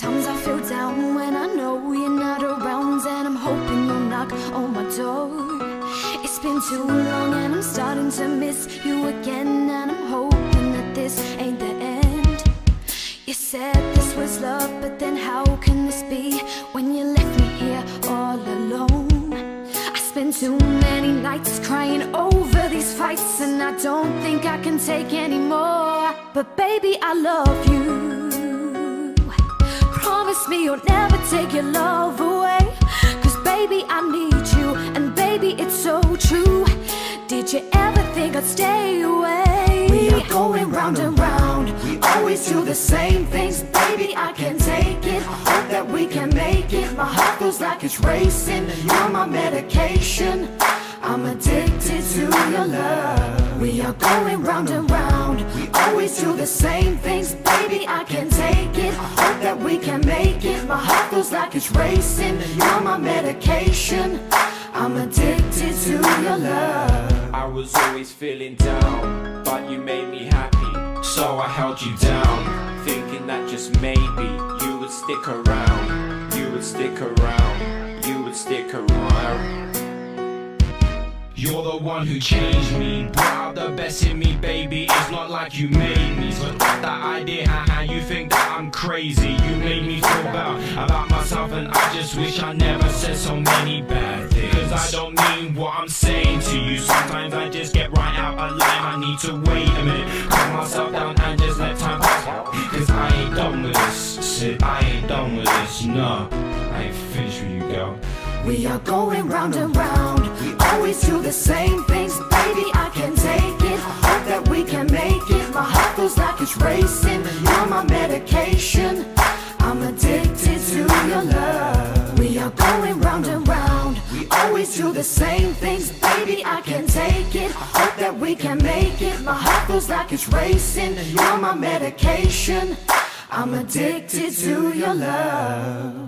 Sometimes I feel down when I know you're not around, and I'm hoping you'll knock on my door. It's been too long and I'm starting to miss you again, and I'm hoping that this ain't the end. You said this was love, but then how can this be when you left me here all alone? I spent too many nights crying over these fights, and I don't think I can take anymore. But baby, I love you. Promise me you'll never take your love away, 'cause baby, I need you, and baby, it's so true. Did you ever think I'd stay away? We are going round and round, we always do the same things. Baby, I can't take it, hope that we can make it. My heart feels like it's racing, you're my medication. I'm addicted to your love. We are going round and round, we always do the same things. Baby, I can't take it, hope that we can make it. My heart feels like it's racing, you're my medication. I'm addicted to your love. I was always feeling down, but you made me happy, so I held you down, thinking that just maybe you would stick around. You would stick around, you would stick around. You're the one who changed me, brought out the best in me, baby. It's not like you made me, so stop that idea, haha, you think that I'm crazy. You made me feel bad about myself, and I just wish I never said so many bad things. 'Cause I don't mean what I'm saying to you. Sometimes I just get right out of line, I need to wait a minute, calm myself down and just let time pass. 'Cause I ain't done with this, Sid, I ain't done with this, no. I ain't finished with you, girl. We are going round and round, we always do the same things. Baby, I can take it, hope that we can make it. My heart feels like it's racing, you're my medication. I'm addicted to your love. We are going round and round, we always do the same things. Baby, I can take it, hope that we can make it. My heart feels like it's racing, you're my medication. I'm addicted to your love.